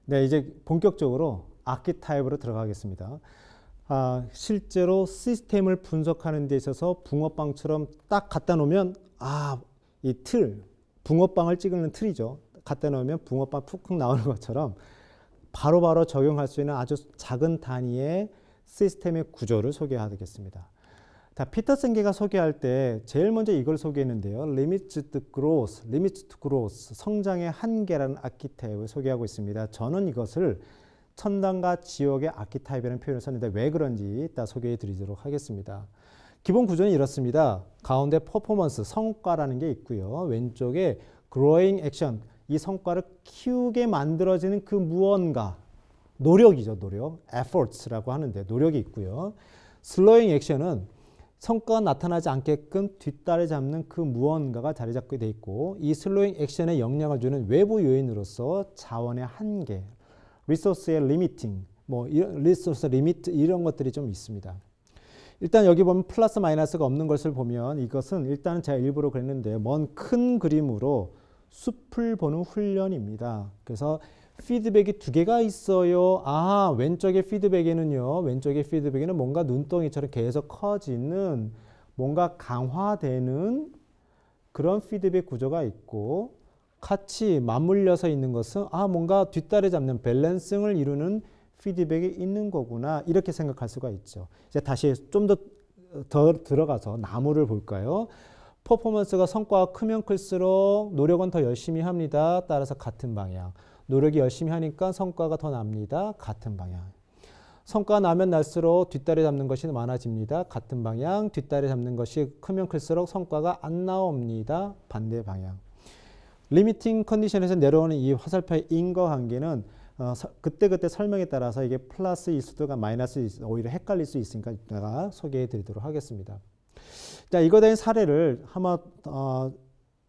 네, 이제 본격적으로 아키타입으로 들어가겠습니다. 실제로 시스템을 분석하는 데 있어서 붕어빵처럼 딱 갖다 놓으면 이 틀, 붕어빵을 찍는 틀이죠. 갖다 놓으면 붕어빵 푹푹 나오는 것처럼 바로바로 적용할 수 있는 아주 작은 단위의 시스템의 구조를 소개하겠습니다. 피터슨계가 소개할 때 제일 먼저 이걸 소개했는데요. Limits to Growth, 성장의 한계라는 아키타입을 소개하고 있습니다. 저는 이것을 천당과 지옥의 아키타입이라는 표현을 썼는데 왜 그런지 이따 소개해 드리도록 하겠습니다. 기본 구조는 이렇습니다. 가운데 퍼포먼스, 성과라는 게 있고요. 왼쪽에 growing action, 이 성과를 키우게 만들어지는 그 무언가, 노력이죠. 노력, efforts라고 하는데 노력이 있고요. slowing action은 성과가 나타나지 않게끔 뒷다리 잡는 그 무언가가 자리 잡게 돼 있고, 이 슬로잉 액션에 영향을 주는 외부 요인으로서 자원의 한계, 리소스의 리미팅, 리소스 리미트 이런 것들이 좀 있습니다. 일단 여기 보면 플러스 마이너스가 없는 것을 보면 이것은 일단 제가 일부러 그랬는데 먼 큰 그림으로 숲을 보는 훈련입니다. 그래서 피드백이 두 개가 있어요. 왼쪽의 피드백에는 뭔가 눈덩이처럼 계속 커지는, 뭔가 강화되는 그런 피드백 구조가 있고, 같이 맞물려서 있는 것은 뭔가 뒷다리 잡는 밸런싱을 이루는 피드백이 있는 거구나, 이렇게 생각할 수가 있죠. 이제 다시 좀 더 들어가서 나무를 볼까요? 퍼포먼스가 성과가 크면 클수록 노력은 더 열심히 합니다. 따라서 같은 방향. 노력이 열심히 하니까 성과가 더 납니다. 같은 방향. 성과가 나면 날수록 뒷다리 잡는 것이 많아집니다. 같은 방향. 뒷다리 잡는 것이 크면 클수록 성과가 안 나옵니다. 반대 방향. 리미팅 컨디션에서 내려오는 이 화살표의 인과관계는 그때그때 설명에 따라서 이게 플러스일 수도 마이너스일 수도 오히려 헷갈릴 수 있으니까 제가 소개해 드리도록 하겠습니다. 자, 이거에 대한 사례를 한번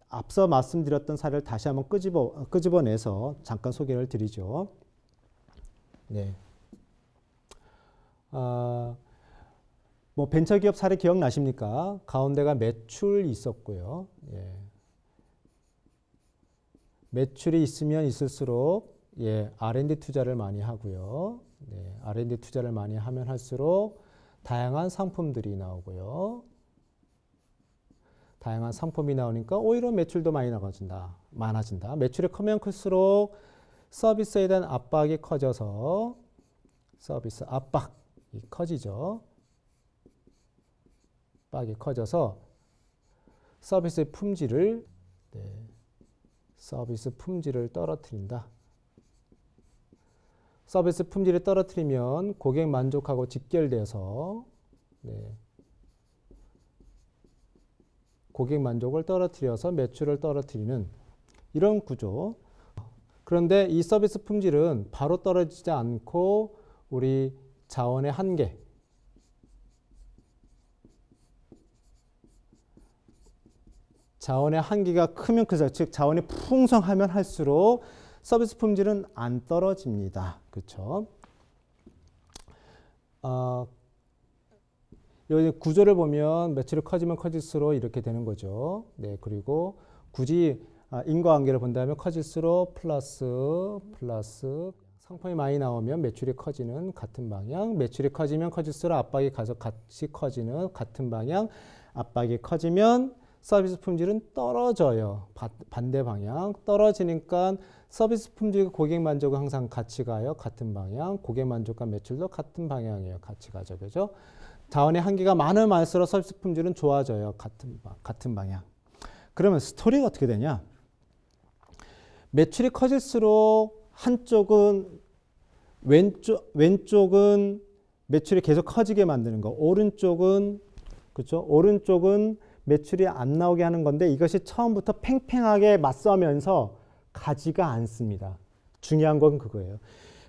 앞서 말씀드렸던 사례를 다시 한번 끄집어내서 잠깐 소개를 드리죠. 네. 벤처기업 사례 기억나십니까? 가운데가 매출이 있었고요. 예. 매출이 있으면 있을수록 R&D 투자를 많이 하고요. 네. R&D 투자를 많이 하면 할수록 다양한 상품들이 나오고요. 다양한 상품이 나오니까 오히려 매출도 많아진다. 매출이 크면 클수록 서비스에 대한 압박이 커져서 서비스 압박이 커지죠. 압박이 커져서 서비스의 품질을 떨어뜨린다. 서비스 품질을 떨어뜨리면 고객 만족하고 직결돼서 고객 만족을 떨어뜨려서 매출을 떨어뜨리는 이런 구조. 그런데 이 서비스 품질은 바로 떨어지지 않고 우리 자원의 한계, 자원의 한계가 크면 클수록, 즉 자원이 풍성하면 할수록 서비스 품질은 안 떨어집니다. 그렇죠? 여기 구조를 보면 매출이 커지면 커질수록 이렇게 되는 거죠. 네, 그리고 굳이 인과관계를 본다면 커질수록 플러스 상품이 많이 나오면 매출이 커지는 같은 방향, 매출이 커지면 커질수록 압박이 가서 같이 커지는 같은 방향, 압박이 커지면 서비스 품질은 떨어져요. 반대 방향. 떨어지니까 서비스 품질과 고객 만족은 항상 같이 가요. 같은 방향. 고객 만족과 매출도 같은 방향이에요. 같이 가죠. 그죠? 자원의 한계가 많으면 많을수록 서비스 품질은 좋아져요. 같은 방향. 그러면 스토리가 어떻게 되냐? 매출이 커질수록 한쪽은 왼쪽은 매출이 계속 커지게 만드는 거. 오른쪽은 그렇죠? 오른쪽은 매출이 안 나오게 하는 건데 이것이 처음부터 팽팽하게 맞서면서 가지가 않습니다. 중요한 건 그거예요.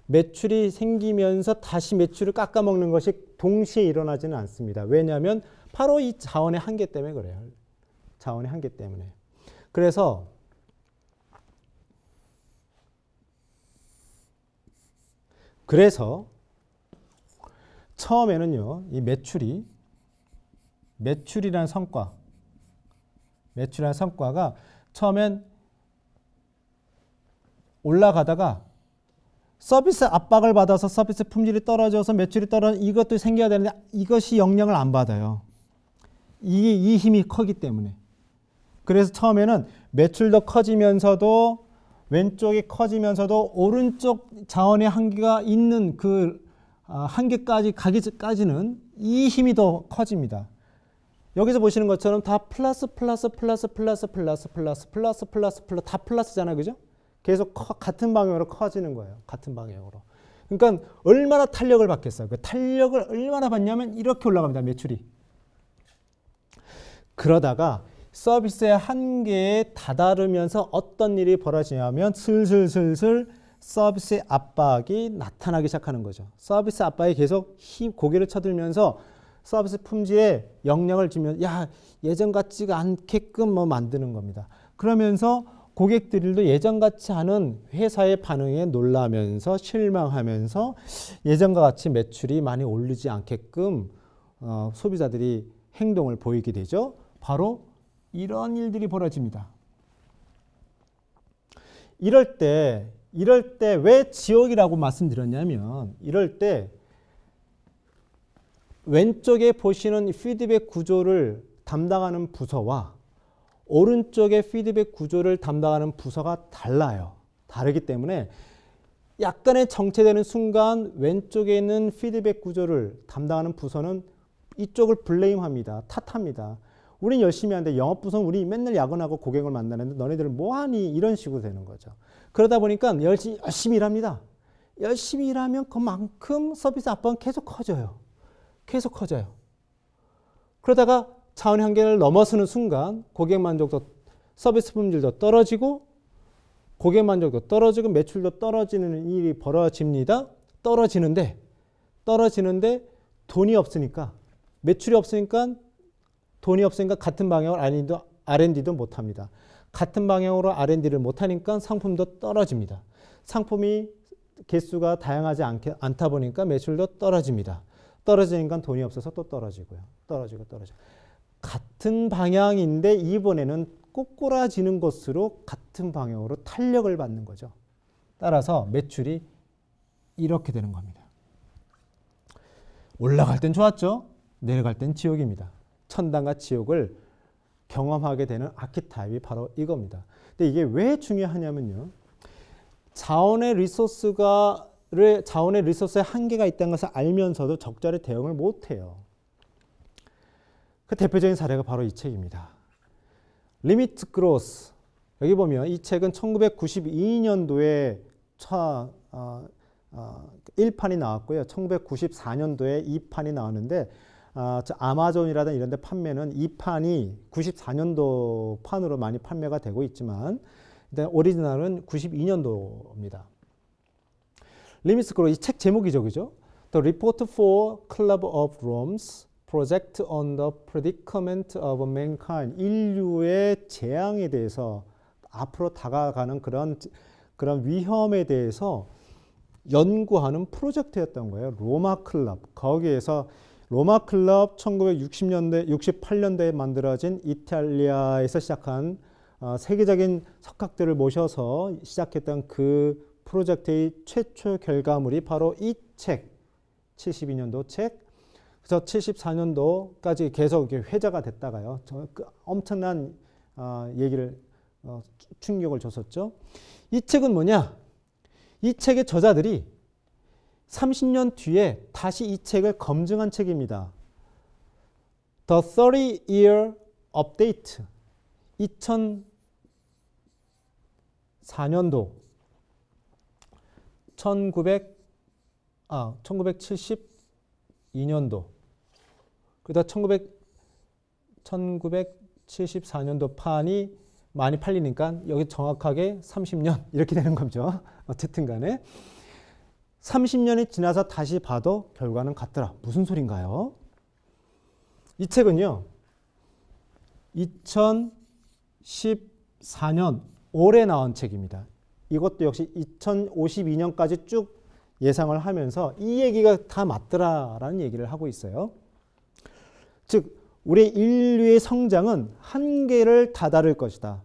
매출이 생기면서 다시 매출을 깎아먹는 것이 동시에 일어나지는 않습니다. 왜냐하면 바로 이 자원의 한계 때문에 그래요. 자원의 한계 때문에. 그래서 처음에는요, 이 매출이라는 성과가 처음엔 올라가다가 서비스 압박을 받아서 서비스 품질이 떨어져서 매출이 떨어져 이것도 생겨야 되는데 이것이 영향을 안 받아요. 이 힘이 크기 때문에. 그래서 처음에는 매출도 커지면서도 왼쪽이 커지면서도 오른쪽 자원의 한계가 있는 그 한계까지 가기까지는 이 힘이 더 커집니다. 여기서 보시는 것처럼 다 플러스 다 플러스잖아요. 그죠? 계속 같은 방향으로 커지는 거예요. 같은 방향으로. 그러니까 얼마나 탄력을 받겠어요. 그 탄력을 얼마나 받냐면 이렇게 올라갑니다. 매출이. 그러다가 서비스의 한계에 다다르면서 어떤 일이 벌어지냐면 슬슬 서비스 압박이 나타나기 시작하는 거죠. 서비스 압박이 계속 고개를 쳐들면서 서비스 품질에 영향을 주면 예전 같지가 않게끔 만드는 겁니다. 그러면서 고객들도 예전 같지 않은 회사의 반응에 놀라면서 실망하면서 예전과 같이 매출이 많이 오르지 않게끔 소비자들이 행동을 보이게 되죠. 바로 이런 일들이 벌어집니다. 이럴 때 왜 지옥이라고 말씀드렸냐면 이럴 때 왼쪽에 보시는 피드백 구조를 담당하는 부서와 오른쪽의 피드백 구조를 담당하는 부서가 달라요. 다르기 때문에 약간의 정체되는 순간 왼쪽에 있는 피드백 구조를 담당하는 부서는 이쪽을 블레임합니다. 탓합니다. 우린 열심히 하는데 영업부서는 우리 맨날 야근하고 고객을 만나는데 너네들은 뭐하니? 이런 식으로 되는 거죠. 그러다 보니까 열심히 일합니다. 열심히 일하면 그만큼 서비스 압박은 계속 커져요. 계속 커져요. 그러다가 자원의 한계를 넘어서는 순간 고객 만족도, 서비스 품질도 떨어지고 고객 만족도 떨어지고 매출도 떨어지는 일이 벌어집니다. 떨어지는데 돈이 없으니까 매출이 없으니까 돈이 없으니까 같은 방향으로 R&D도 못합니다. 같은 방향으로 R&D를 못하니까 상품도 떨어집니다. 상품이 개수가 다양하지 않다 보니까 매출도 떨어집니다. 떨어지니까 돈이 없어서 또 떨어지고요. 떨어지고. 같은 방향인데 이번에는 꼬꾸라지는 것으로 같은 방향으로 탄력을 받는 거죠. 따라서 매출이 이렇게 되는 겁니다. 올라갈 땐 좋았죠. 내려갈 땐 지옥입니다. 천당과 지옥을 경험하게 되는 아키타입이 바로 이겁니다. 근데 이게 왜 중요하냐면요. 자원의 리소스에 한계가 있다는 것을 알면서도 적절히 대응을 못해요. 그 대표적인 사례가 바로 이 책입니다. 리미트 그로스. 여기 보면 이 책은 1992년도에 1판이 나왔고요. 1994년도에 2판이 나왔는데 아마존이라든 이런 데 판매는 2판이 94년도 판으로 많이 판매가 되고 있지만 일단 오리지널은 92년도입니다. 리미트 그로스, 이 책 제목이죠. 그죠? The Report for Club of Rome's Project on the Predicament of Mankind. 인류의 재앙에 대해서 앞으로 다가가는 그런 위험에 대해서 연구하는 프로젝트였던 거예요. 로마 클럽. 거기에서 로마 클럽 68년도에 만들어진 이탈리아에서 시작한 세계적인 석학들을 모셔서 시작했던 그 프로젝트의 최초 결과물이 바로 이 책, 72년도 책. 그래서 74년도까지 계속 회자가 됐다가요. 엄청난 충격을 줬었죠. 이 책은 뭐냐? 이 책의 저자들이 30년 뒤에 다시 이 책을 검증한 책입니다. The 30-year Update. 2004년도 1972년도 그다음 1974년도 판이 많이 팔리니까 여기 정확하게 30년 이렇게 되는 거죠. 어쨌든 간에 30년이 지나서 다시 봐도 결과는 같더라. 무슨 소린가요? 이 책은요. 2014년 올해 나온 책입니다. 이것도 역시 2052년까지 쭉 예상을 하면서 이 얘기가 다 맞더라라는 얘기를 하고 있어요. 즉 우리 인류의 성장은 한계를 다다를 것이다.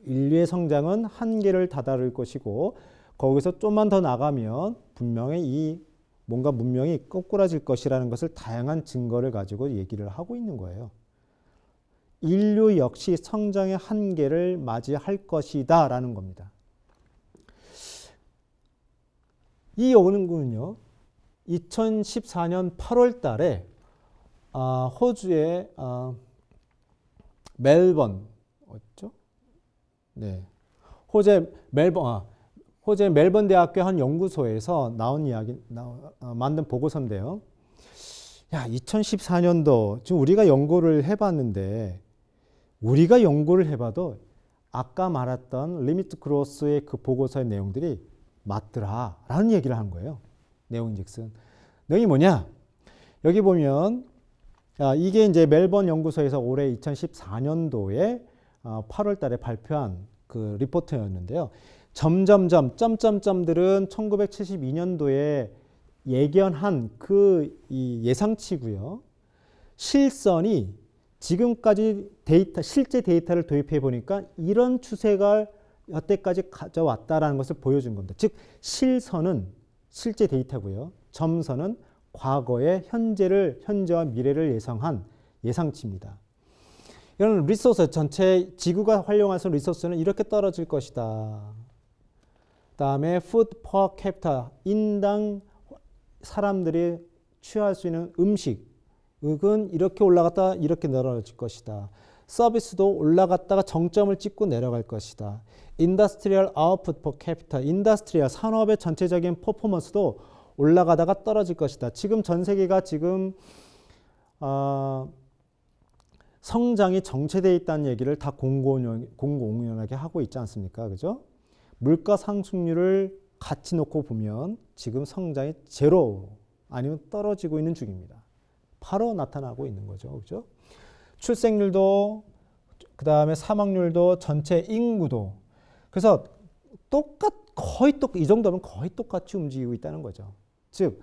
인류의 성장은 한계를 다다를 것이고 거기서 좀만 더 나가면 분명히 이 뭔가 문명이 꼬꾸라질 것이라는 것을 다양한 증거를 가지고 얘기를 하고 있는 거예요. 인류 역시 성장의 한계를 맞이할 것이다 라는 겁니다. 이 연구는요, 2014년 8월 달에 호주의 멜번, 어디죠? 네. 호주의 멜번 대학교 한 연구소에서 나온 만든 보고서인데요. 야, 2014년도 지금 우리가 연구를 해봤는데 우리가 연구를 해봐도 아까 말했던 리미트 그로스의 그 보고서의 내용들이 맞더라 라는 얘기를 한 거예요. 내용인즉슨 내용이 뭐냐? 여기 보면 이게 이제 멜번 연구소에서 올해 2014년도에 8월 달에 발표한 그 리포트였는데요. 점점점 점점점들은 1972년도에 예견한 그 이 예상치고요. 실선이 지금까지 실제 데이터를 도입해 보니까 이런 추세가 여태까지 가져왔다라는 것을 보여준 겁니다. 즉 실선은 실제 데이터고요. 점선은 과거의 현재와 미래를 예상한 예상치입니다. 이런 리소스 전체 지구가 활용할 수 있는 리소스는 이렇게 떨어질 것이다. 다음에 food per capita 인당 사람들이 취할 수 있는 음식은 이렇게 올라갔다가 이렇게 내려질 것이다. 서비스도 올라갔다가 정점을 찍고 내려갈 것이다. industrial output per capita 인더스트리얼 산업의 전체적인 퍼포먼스도 올라가다가 떨어질 것이다. 지금 전 세계가 지금 성장이 정체되어 있다는 얘기를 다 공공연하게 하고 있지 않습니까? 그죠? 물가 상승률을 같이 놓고 보면 지금 성장이 제로 아니면 떨어지고 있는 중입니다. 바로 나타나고 있는 거죠. 그죠? 출생률도 그 다음에 사망률도 전체 인구도 그래서 이 정도면 거의 똑같이 움직이고 있다는 거죠. 즉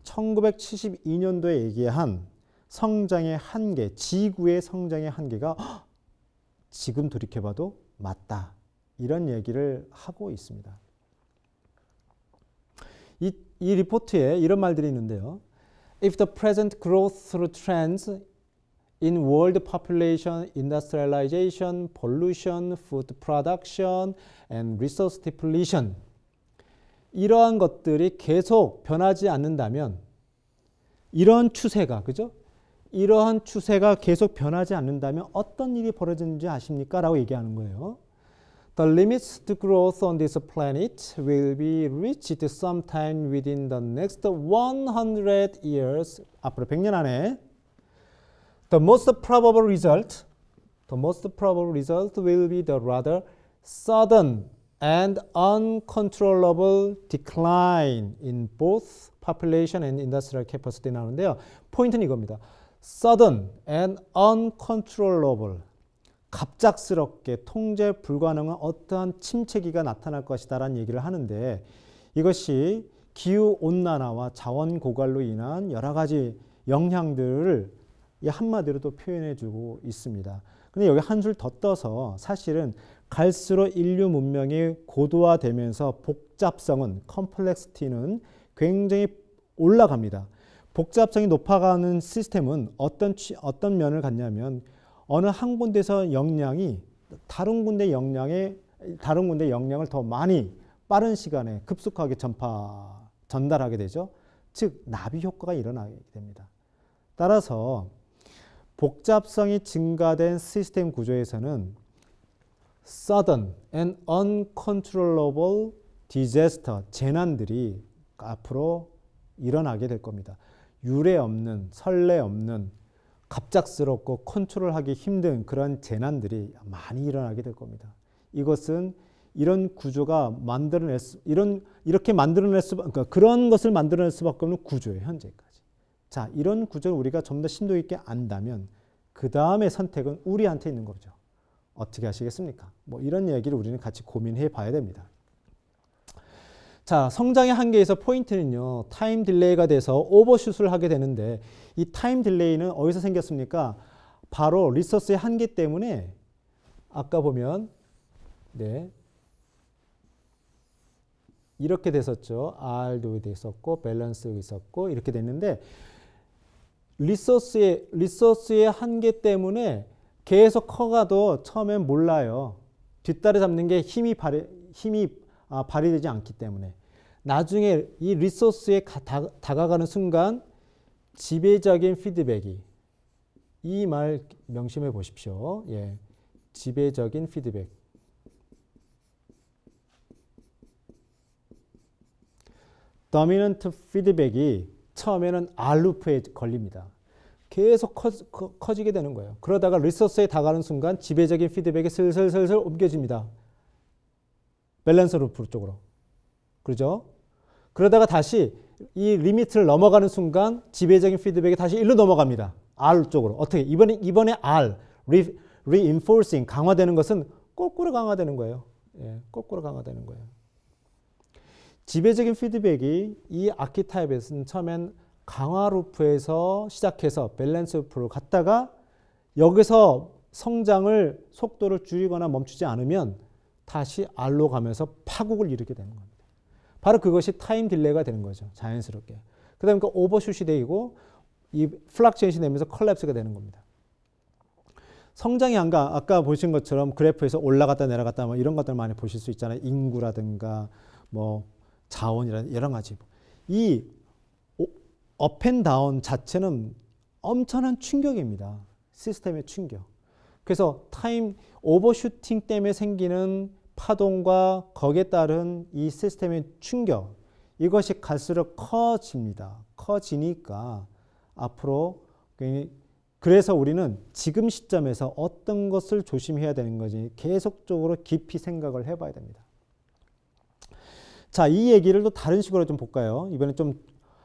1972년도에 얘기한 성장의 한계, 지구의 성장의 한계가 지금 돌이켜봐도 맞다. 이런 얘기를 하고 있습니다. 이 리포트에 이런 말들이 있는데요. If the present growth trends in world population, industrialization, pollution, food production, and resource depletion 이러한 것들이 계속 변하지 않는다면 이런 추세가 그죠? 이러한 추세가 계속 변하지 않는다면 어떤 일이 벌어지는지 아십니까? 라고 얘기하는 거예요. The limits to growth on this planet will be reached sometime within the next 100 years. 앞으로 100년 안에 The most probable result will be the rather sudden and uncontrollable decline in both population and industrial capacity 나오는데요. 포인트는 이겁니다. Sudden and uncontrollable. 갑작스럽게 통제 불가능한 어떠한 침체기가 나타날 것이다 라는 얘기를 하는데 이것이 기후온난화와 자원 고갈로 인한 여러 가지 영향들을 한마디로 또 표현해 주고 있습니다. 근데 여기 한 줄 더 떠서 사실은 갈수록 인류 문명이 고도화되면서 복잡성은 컴플렉시티는 굉장히 올라갑니다. 복잡성이 높아가는 시스템은 어떤 면을 갖냐면 어느 한 군데서 영향이 다른 군데 영향을 더 많이 빠른 시간에 급속하게 전달하게 되죠. 즉 나비 효과가 일어나게 됩니다. 따라서 복잡성이 증가된 시스템 구조에서는 sudden and uncontrollable disaster, 재난들이 앞으로 일어나게 될 겁니다. 유례 없는, 선례 없는, 갑작스럽고 컨트롤하기 힘든 그런 재난들이 많이 일어나게 될 겁니다. 이것은 이런 구조가 그런 것을 만들어낼 수밖에 없는 구조예요, 현재까지. 자, 이런 구조를 우리가 좀 더 심도 있게 안다면 그 다음에 선택은 우리한테 있는 거죠. 어떻게 하시겠습니까? 뭐 이런 얘기를 우리는 같이 고민해 봐야 됩니다. 자, 성장의 한계에서 포인트는요. 타임 딜레이가 돼서 오버슛을 하게 되는데 이 타임 딜레이는 어디서 생겼습니까? 바로 리소스의 한계 때문에 아까 보면 이렇게 됐었죠. R도 있었고 밸런스도 있었고 이렇게 됐는데 리소스의 한계 때문에 계속 커가도 처음엔 몰라요. 뒷다리 잡는 게 힘이 발휘되지 않기 때문에 나중에 이 리소스에 다가가는 순간 지배적인 피드백이 이 말 명심해 보십시오. 예, 지배적인 피드백. 도미넌트 피드백이 처음에는 R루프에 걸립니다. 계속 커지게 되는 거예요. 그러다가 리소스에 다가가는 순간 지배적인 피드백이 슬슬 옮겨집니다. 밸런스 루프 쪽으로. 그렇죠? 그러다가 다시 이 리미트를 넘어가는 순간 지배적인 피드백이 다시 일로 넘어갑니다. R 쪽으로. 어떻게? 이번에 R, reinforcing, 강화되는 것은 거꾸로 강화되는 거예요. 예, 거꾸로 강화되는 거예요. 지배적인 피드백이 이 아키타입에서는 처음엔 강화 루프에서 시작해서 밸런스 루프로 갔다가 여기서 성장을 속도를 줄이거나 멈추지 않으면 다시 R로 가면서 파국을 일으키게 되는 겁니다. 바로 그것이 타임 딜레이가 되는 거죠. 자연스럽게. 그 다음에 그 오버슛이 되고 이 플락체인이 되면서 컬랩스가 되는 겁니다. 성장이 아까 보신 것처럼 그래프에서 올라갔다 내려갔다 뭐 이런 것들 많이 보실 수 있잖아요. 인구라든가 뭐 자원이라든가 여러 가지. 이 업앤다운 자체는 엄청난 충격입니다. 시스템의 충격. 그래서 타임 오버슈팅 때문에 생기는 파동과 거기에 따른 이 시스템의 충격, 이것이 갈수록 커집니다. 커지니까 앞으로 그래서 우리는 지금 시점에서 어떤 것을 조심해야 되는 건지 계속적으로 깊이 생각을 해봐야 됩니다. 자, 이 얘기를 또 다른 식으로 좀 볼까요? 이번엔 좀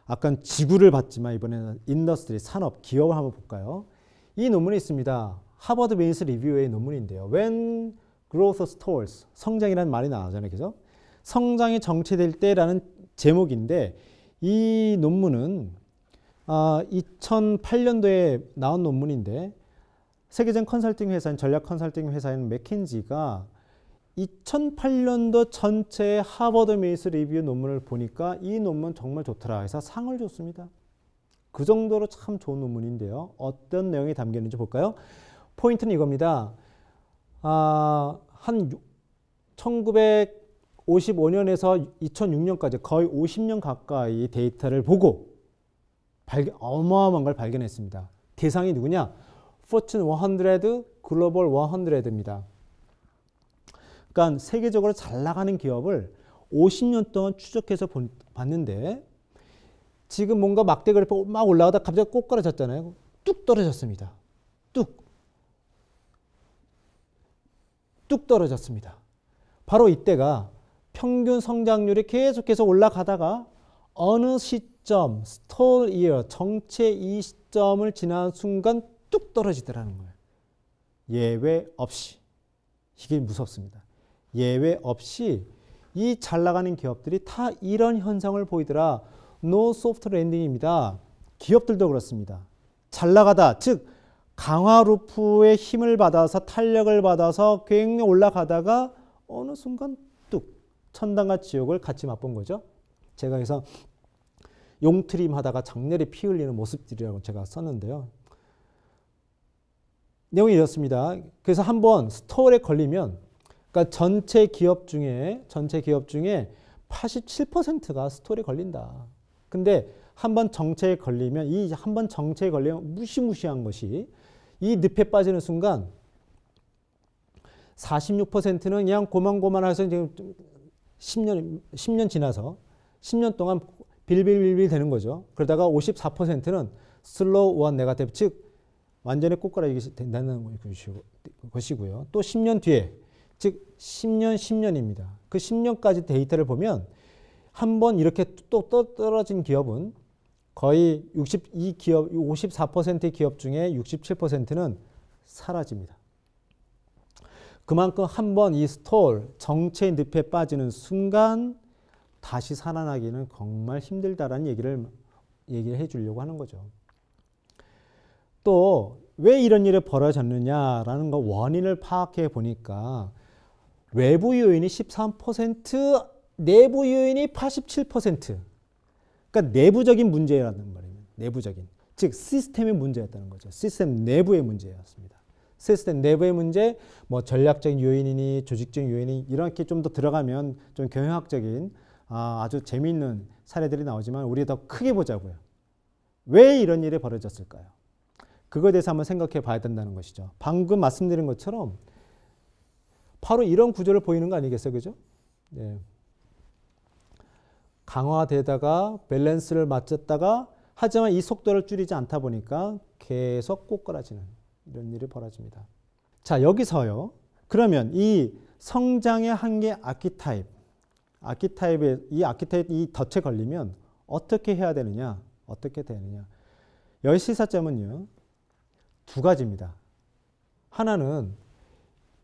약간 지구를 봤지만 이번에는 인더스트리, 산업, 기업을 한번 볼까요? 이 논문이 있습니다. 하버드 비즈니스 리뷰의 논문인데요. When growth stalls, 성장이라는 말이 나오잖아요. 그죠? 성장이 정체될 때라는 제목인데 이 논문은 2008년도에 나온 논문인데 세계적 컨설팅 회사인 전략 컨설팅 회사인 맥킨지가 2008년도 전체 하버드 비즈니스 리뷰 논문을 보니까 이 논문 정말 좋더라 해서 상을 줬습니다. 그 정도로 참 좋은 논문인데요. 어떤 내용이 담겨 있는지 볼까요? 포인트는 이겁니다. 한 1955년에서 2006년까지 거의 50년 가까이 데이터를 보고 어마어마한 걸 발견했습니다. 대상이 누구냐? Fortune 100, 글로벌 100입니다. 그러니까 세계적으로 잘 나가는 기업을 50년 동안 추적해서 봤는데 지금 뭔가 막대 그래프 막 올라가다 갑자기 꼬꾸라졌잖아요. 뚝 떨어졌습니다. 뚝 떨어졌습니다. 바로 이때가 평균 성장률이 계속해서 올라가다가 어느 시점, 스톨 이어, 정체 이 시점을 지난 순간 뚝 떨어지더라는 거예요. 예외 없이. 이게 무섭습니다. 예외 없이 이 잘 나가는 기업들이 다 이런 현상을 보이더라. No soft landing입니다. 기업들도 그렇습니다. 잘 나가다, 즉 강화 루프의 힘을 받아서 탄력을 받아서 굉장히 올라가다가 어느 순간 뚝 천당과 지옥을 같이 맛본 거죠. 제가 그래서 용트림 하다가 장렬히 피 흘리는 모습들이라고 제가 썼는데요. 내용이 이렇습니다. 그래서 한번 스톨에 걸리면 그러니까 전체 기업 중에 87%가 스톨에 걸린다. 근데 한번 정체에 걸리면 이 한번 정체에 걸리면 무시무시한 것이 이 늪에 빠지는 순간 46%는 그냥 고만고만해서 지금 10년 지나서 10년 동안 빌빌빌빌 되는 거죠. 그러다가 54%는 슬로우 원 네거티브, 즉 완전히 꼬꾸라지게 된다는 것이고요. 또 10년 뒤에, 즉 10년입니다. 그 10년까지 데이터를 보면 한번 이렇게 또 떨어진 기업은 거의 54%의 기업 중에 67%는 사라집니다. 그만큼 한번 이 스톨, 정체의 늪에 빠지는 순간 다시 살아나기는 정말 힘들다라는 얘기를 해 주려고 하는 거죠. 또 왜 이런 일이 벌어졌느냐라는 거 원인을 파악해 보니까 외부 요인이 13%, 내부 요인이 87%. 그러니까 내부적인 문제라는 말이에요. 내부적인. 즉 시스템의 문제였다는 거죠. 시스템 내부의 문제였습니다. 시스템 내부의 문제, 뭐 전략적인 요인이니 조직적인 요인이 이렇게 좀 더 들어가면 좀 경영학적인 아주 재미있는 사례들이 나오지만 우리 더 크게 보자고요. 왜 이런 일이 벌어졌을까요? 그거에 대해서 한번 생각해 봐야 된다는 것이죠. 방금 말씀드린 것처럼 바로 이런 구조를 보이는 거 아니겠어요? 그죠? 네. 강화되다가 밸런스를 맞췄다가 하지만 이 속도를 줄이지 않다 보니까 계속 꼬꾸라지는 이런 일이 벌어집니다. 자, 여기서요. 그러면 이 성장의 한계 이 덫에 걸리면 어떻게 해야 되느냐? 어떻게 되느냐? 여기 시사점은요. 두 가지입니다. 하나는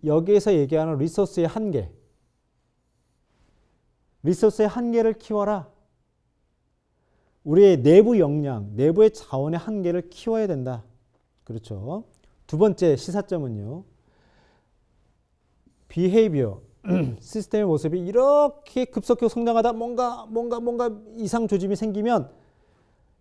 여기에서 얘기하는 리소스의 한계. 리소스의 한계를 키워라. 우리의 내부 역량, 내부의 자원의 한계를 키워야 된다. 그렇죠. 두 번째 시사점은요. 비헤이비어, 시스템의 모습이 이렇게 급속히 성장하다 뭔가 이상 조짐이 생기면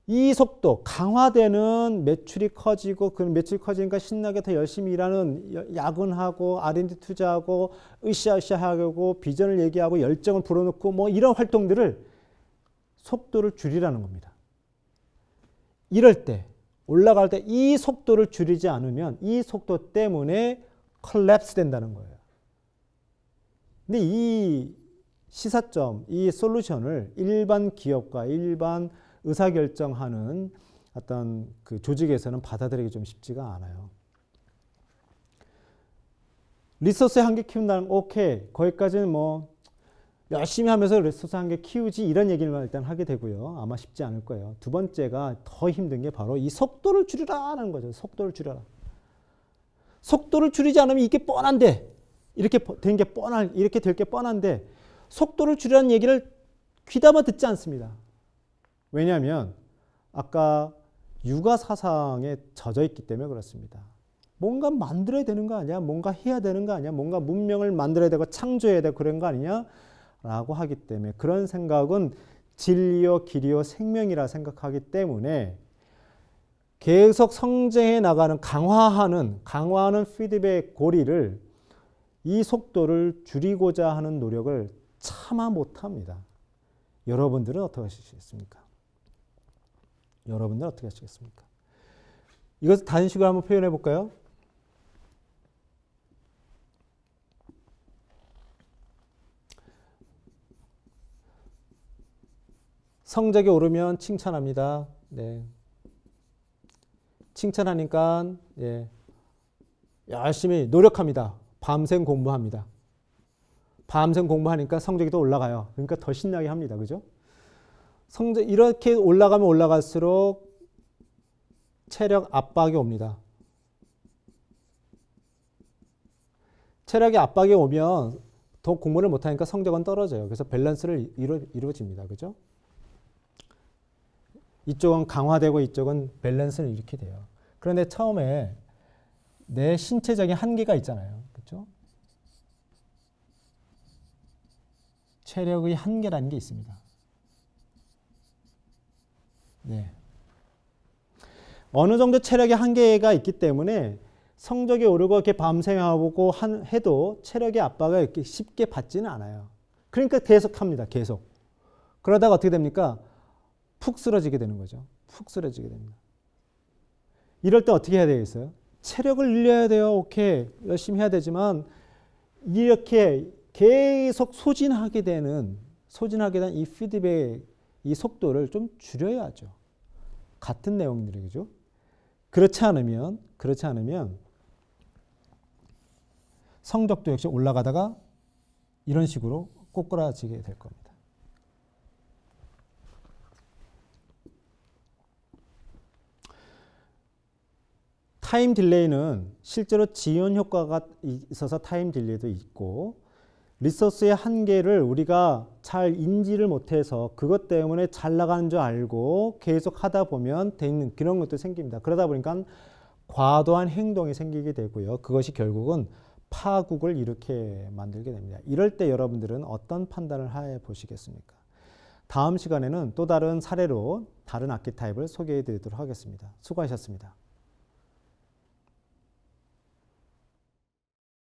이 속도, 강화되는 매출이 커지고 그 매출이 커지니까 신나게 더 열심히 일하는 야근하고 R&D 투자하고 으쌰으쌰하고 비전을 얘기하고 열정을 불어넣고 뭐 이런 활동들을 속도를 줄이라는 겁니다. 이럴 때 올라갈 때 이 속도를 줄이지 않으면 이 속도 때문에 컬랩스 된다는 거예요. 근데 이 시사점, 이 솔루션을 일반 기업과 일반 의사결정하는 어떤 그 조직에서는 받아들이기 좀 쉽지가 않아요. 리소스의 한계 키운다는 오케이 거기까지는 뭐 열심히 하면서 리소스 한계 키우지 이런 얘기를 일단 하게 되고요. 아마 쉽지 않을 거예요. 두 번째가 더 힘든 게 바로 이 속도를 줄이라는 거죠. 속도를 줄여라. 속도를 줄이지 않으면 이게 뻔한데 이렇게 될 게 뻔한데 속도를 줄이라는 얘기를 귀담아 듣지 않습니다. 왜냐하면 아까 육아 사상에 젖어 있기 때문에 그렇습니다. 뭔가 만들어야 되는 거 아니야? 뭔가 해야 되는 거 아니야? 뭔가 문명을 만들어야 되고 창조해야 되고 그런 거 아니냐? 라고 하기 때문에 그런 생각은 진리요, 길이요, 생명이라 생각하기 때문에 계속 성장해 나가는 강화하는 피드백 고리를 이 속도를 줄이고자 하는 노력을 차마 못합니다. 여러분들은 어떻게 하시겠습니까? 여러분들은 어떻게 하시겠습니까? 이것을 단식으로 한번 표현해 볼까요? 성적이 오르면 칭찬합니다. 네. 칭찬하니까 열심히 노력합니다. 밤샘 공부합니다. 밤샘 공부하니까 성적이 더 올라가요. 그러니까 더 신나게 합니다. 그죠? 성적 이렇게 올라가면 올라갈수록 체력 압박이 옵니다. 체력이 압박이 오면 더 공부를 못하니까 성적은 떨어져요. 그래서 밸런스를 이루어집니다. 그죠? 이쪽은 강화되고 이쪽은 밸런스를 이렇게 돼요. 그런데 처음에 내 신체적인 한계가 있잖아요. 그렇죠? 체력의 한계라는 게 있습니다. 네. 어느 정도 체력의 한계가 있기 때문에 성적이 오르고 이렇게 밤샘하고 해도 체력의 압박을 이렇게 쉽게 받지는 않아요. 그러니까 계속 합니다. 계속. 그러다가 어떻게 됩니까? 푹 쓰러지게 되는 거죠. 푹 쓰러지게 됩니다. 이럴 때 어떻게 해야 되겠어요? 체력을 늘려야 돼요. 오케이. 열심히 해야 되지만 이렇게 계속 소진하게 된 이 피드백, 이 속도를 좀 줄여야죠. 같은 내용들이죠. 그렇지 않으면 성적도 역시 올라가다가 이런 식으로 꼬꾸라지게 될 겁니다. 타임 딜레이는 실제로 지연 효과가 있어서 타임 딜레이도 있고 리소스의 한계를 우리가 잘 인지를 못해서 그것 때문에 잘 나가는 줄 알고 계속 하다 보면 되는 그런 것도 생깁니다. 그러다 보니까 과도한 행동이 생기게 되고요. 그것이 결국은 파국을 이렇게 만들게 됩니다. 이럴 때 여러분들은 어떤 판단을 해 보시겠습니까? 다음 시간에는 또 다른 사례로 다른 악기 타입을 소개해 드리도록 하겠습니다. 수고하셨습니다.